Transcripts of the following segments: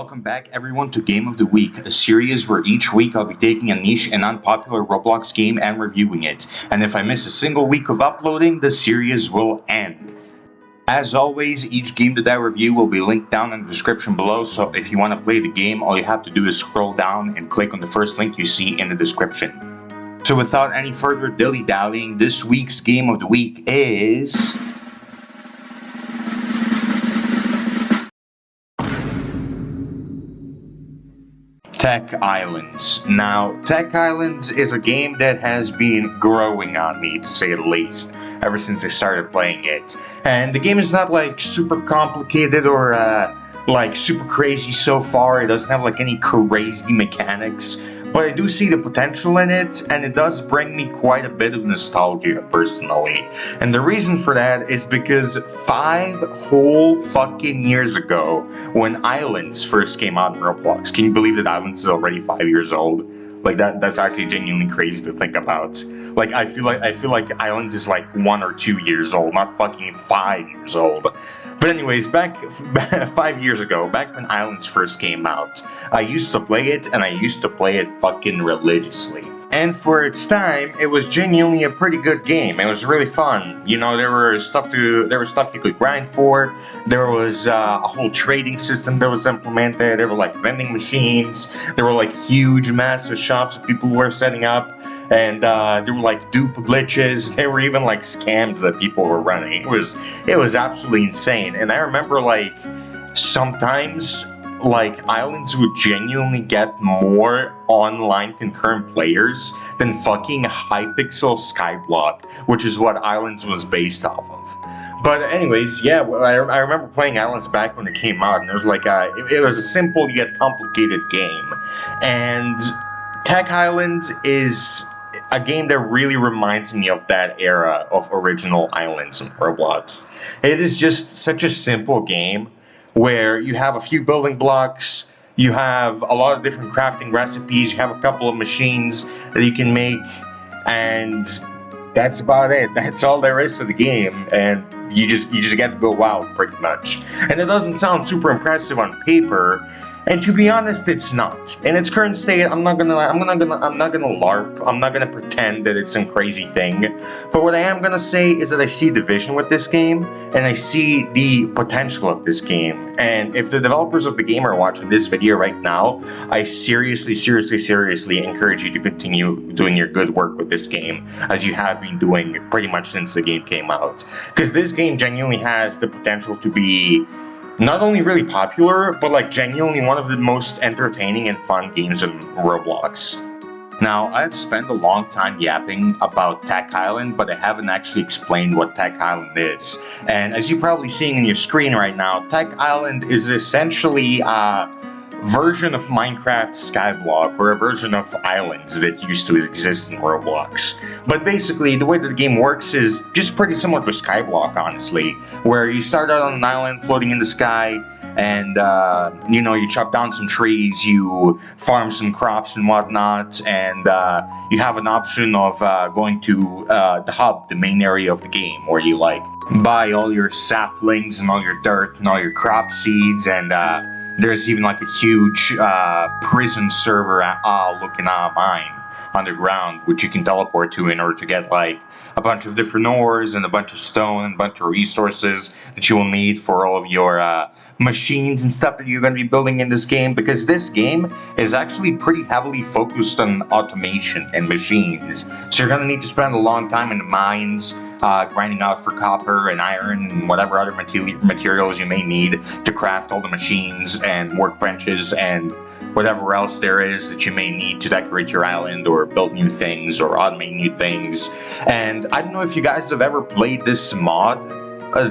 Welcome back everyone to Game of the Week, a series where each week I'll be taking a niche and unpopular Roblox game and reviewing it. And if I miss a single week of uploading, the series will end. As always, each game that I review will be linked down in the description below, so if you want to play the game, all you have to do is scroll down and click on the first link you see in the description. So without any further dilly-dallying, this week's Game of the Week is... Tech Islands. Now, Tech Islands is a game that has been growing on me, to say the least, ever since I started playing it. And the game is not like super complicated or like super crazy so far. It doesn't have like any crazy mechanics, but I do see the potential in it, and it does bring me quite a bit of nostalgia personally. And the reason for that is because 5 whole fucking years ago, when Islands first came out in Roblox, can you believe that Islands is already 5 years old? Like that's actually genuinely crazy to think about. Like I feel like Islands is like 1 or 2 years old, not fucking 5 years old. But anyways, back 5 years ago, back when Islands first came out, I used to play it, and I used to play it fucking religiously. And for its time, it was genuinely a pretty good game. It was really fun. You know, there was stuff you could grind for. There was a whole trading system that was implemented. There were like vending machines. There were like huge, massive shops that people were setting up. And there were like dupe glitches. There were even like scams that people were running. It was absolutely insane. And I remember like sometimes like Islands would genuinely get more online concurrent players than fucking hypixel skyblock, which is what Islands was based off of. But anyways, yeah, I remember playing Islands back when it came out, and it was like it was a simple yet complicated game. And Tech Island is a game that really reminds me of that era of original Islands in Roblox. It is just such a simple game where you have a few building blocks, you have a lot of different crafting recipes, you have a couple of machines that you can make, and that's about it. That's all there is to the game, and you just get to go wild pretty much. And it doesn't sound super impressive on paper, and to be honest, it's not. In its current state, I'm not gonna LARP. I'm not gonna pretend that it's some crazy thing. But what I am gonna say is that I see the vision with this game, and I see the potential of this game. And if the developers of the game are watching this video right now, I seriously encourage you to continue doing your good work with this game, as you have been doing pretty much since the game came out. Because this game genuinely has the potential to be not only really popular, but like genuinely one of the most entertaining and fun games in Roblox. Now, I've spent a long time yapping about Tech Island, but I haven't actually explained what Tech Island is. And as you're probably seeing on your screen right now, Tech Island is essentially a version of Minecraft Skyblock, or a version of Islands that used to exist in Roblox. But basically, the way that the game works is just pretty similar to Skyblock, honestly, where you start out on an island floating in the sky, and you know, you chop down some trees, you farm some crops and whatnot, and you have an option of going to the hub, the main area of the game, where you like buy all your saplings and all your dirt and all your crop seeds, and there's even like a huge prison server looking at mine underground, which you can teleport to in order to get like a bunch of different ores and a bunch of stone and a bunch of resources that you will need for all of your machines and stuff that you're going to be building in this game, because this game is actually pretty heavily focused on automation and machines. So you're going to need to spend a long time in the mines, grinding out for copper and iron and whatever other materials you may need to craft all the machines and workbenches and whatever else there is that you may need to decorate your island or build new things or automate new things. And I don't know if you guys have ever played this mod,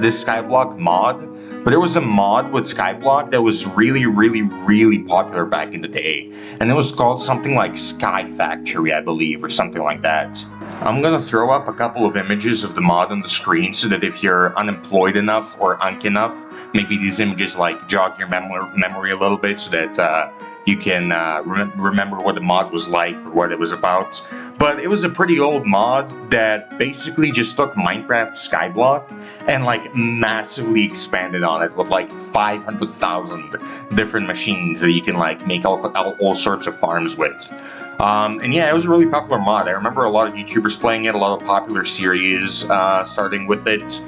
this Skyblock mod, but there was a mod with Skyblock that was really popular back in the day, and it was called something like Skyfactory, I believe, or something like that. I'm gonna throw up a couple of images of the mod on the screen so that if you're unemployed enough or unk enough, maybe these images like jog your memory a little bit so that you can remember what the mod was like or what it was about. but it was a pretty old mod that basically just took Minecraft skyblock and like massively expanded on it with like 500,000 different machines that you can like make all sorts of farms with. And yeah, it was a really popular mod. I remember a lot of YouTubers playing it, a lot of popular series starting with it.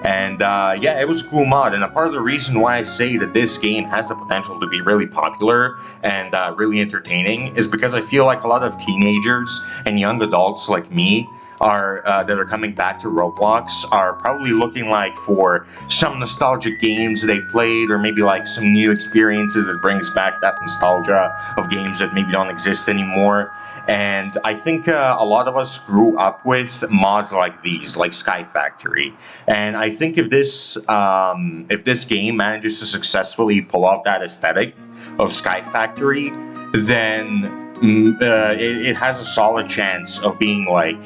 And yeah, it was a cool mod, and a part of the reason why I say that this game has the potential to be really popular and really entertaining is because I feel like a lot of teenagers and young adults like me that are coming back to Roblox are probably looking like for some nostalgic games they played, or maybe like some new experiences that brings back that nostalgia of games that maybe don't exist anymore. And I think a lot of us grew up with mods like these, like Skyfactory. And I think if this game manages to successfully pull off that aesthetic of Skyfactory, then it has a solid chance of being like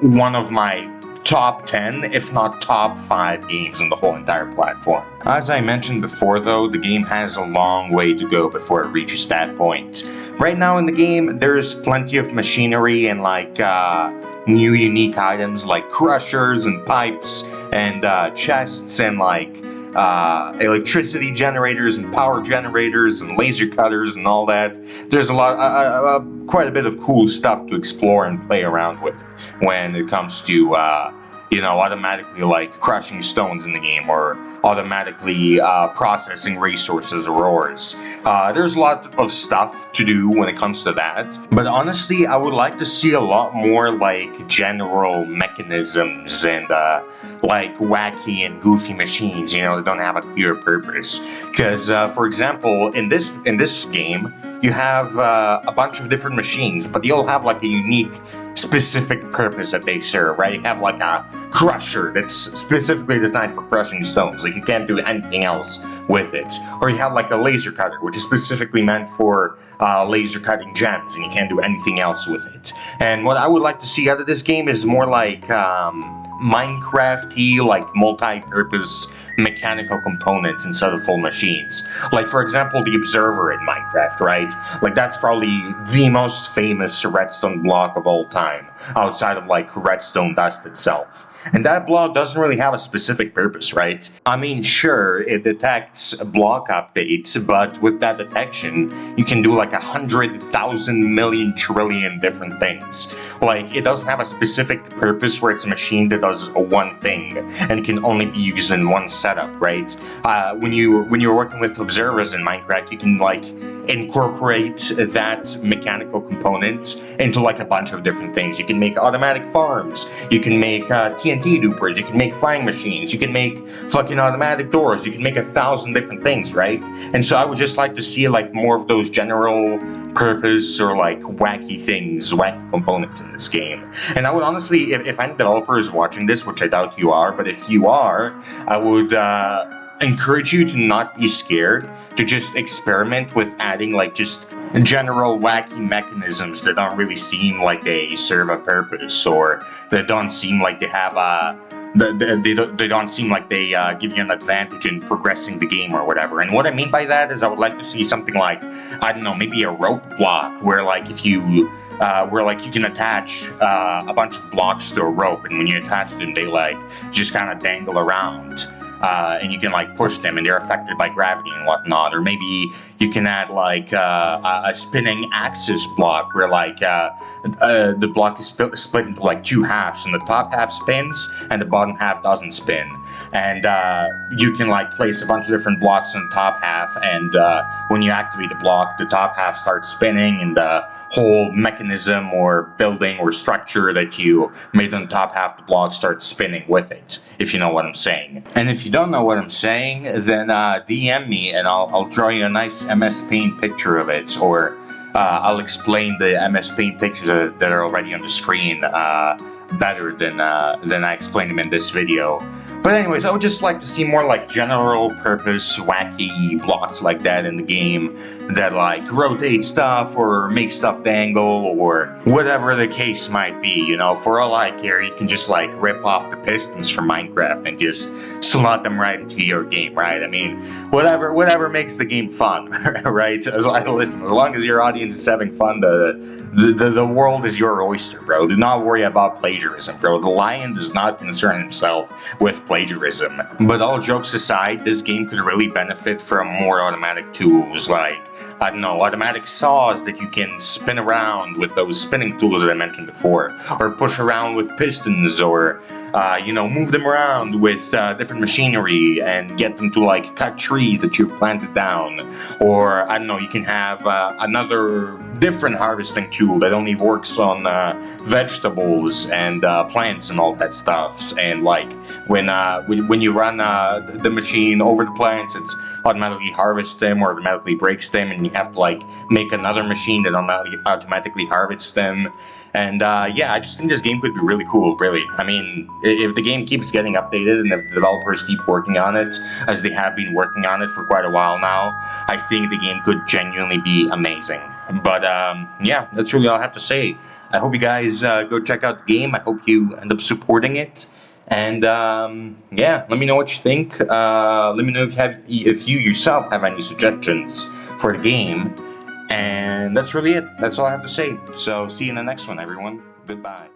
one of my top 10, if not top 5 games on the whole entire platform. As I mentioned before though, the game has a long way to go before it reaches that point. Right now in the game, there's plenty of machinery and like new unique items like crushers and pipes and chests and like electricity generators and power generators and laser cutters and all that. There's quite a bit of cool stuff to explore and play around with when it comes to automatically like crushing stones in the game, or automatically processing resources or ores. There's a lot of stuff to do when it comes to that, but honestly I would like to see a lot more like general mechanisms and like wacky and goofy machines, that don't have a clear purpose. Because for example, in this game you have a bunch of different machines, but they all have like a unique specific purpose that they serve, right? You have like a crusher that's specifically designed for crushing stones, like you can't do anything else with it. Or you have like a laser cutter, which is specifically meant for laser cutting gems, and you can't do anything else with it. And what I would like to see out of this game is more like Minecraft-y, like multi-purpose mechanical components instead of full machines. Like for example, the observer in Minecraft, right? Like that's probably the most famous redstone block of all time, outside of like redstone dust itself. And that block doesn't really have a specific purpose, right? I mean, sure, it detects block updates, but with that detection, you can do like 100,000 million trillion different things. Like, it doesn't have a specific purpose where it's a machine that does one thing, and can only be used in one setup, right? When you're working with observers in Minecraft, you can like incorporate that mechanical component into like a bunch of different things. You can make automatic farms, you can make TNT dupers, you can make flying machines, you can make fucking automatic doors, you can make 1,000 different things, right? And so I would just like to see like more of those general purpose or like wacky things, wacky components in this game. And I would honestly, if any developer is watching this, which I doubt you are, but if you are, I would encourage you to not be scared, to just experiment with adding like just general wacky mechanisms that don't really seem like they serve a purpose, or that don't seem like they have they don't seem like they give you an advantage in progressing the game or whatever. And what I mean by that is I would like to see something like, I don't know, maybe a rope block where like if you where like you can attach a bunch of blocks to a rope, and when you attach them they like just kind of dangle around. And you can like push them and they're affected by gravity and whatnot. Or maybe you can add like a spinning axis block where like the block is split into like 2 halves, and the top half spins and the bottom half doesn't spin. And you can like place a bunch of different blocks on the top half, and when you activate the block, the top half starts spinning, and the whole mechanism or building or structure that you made on the top half of the block starts spinning with it, if you know what I'm saying. And if you don't know what I'm saying, then DM me and I'll draw you a nice MS Paint picture of it, or I'll explain the MS Paint pictures that are already on the screen better than I explained them in this video. But anyways, I would just like to see more like general purpose wacky blocks like that in the game that like rotate stuff or make stuff dangle or whatever the case might be. For all I care, you can just like rip off the pistons from Minecraft and just slot them right into your game, right? I mean, whatever makes the game fun, right? As long as your audience audience is having fun, the world is your oyster, bro. Do not worry about plagiarism, bro. The lion does not concern himself with plagiarism. But all jokes aside, this game could really benefit from more automatic tools, like, I don't know, automatic saws that you can spin around with those spinning tools that I mentioned before, or push around with pistons, or move them around with different machinery and get them to like cut trees that you've planted down. Or I don't know, you can have another different harvesting tool that only works on vegetables and plants and all that stuff. And like when you run the machine over the plants, it's automatically harvests them or automatically breaks them, and you have to like make another machine that automatically harvests them. And I just think this game could be really cool, really. I mean, if the game keeps getting updated and if the developers keep working on it, as they have been working on it for quite a while now, I think the game could genuinely be amazing. But that's really all I have to say. I hope you guys go check out the game. I hope you end up supporting it. And let me know what you think. Let me know if you yourself have any suggestions for the game. And that's really it. That's all I have to say. So see you in the next one, everyone. Goodbye.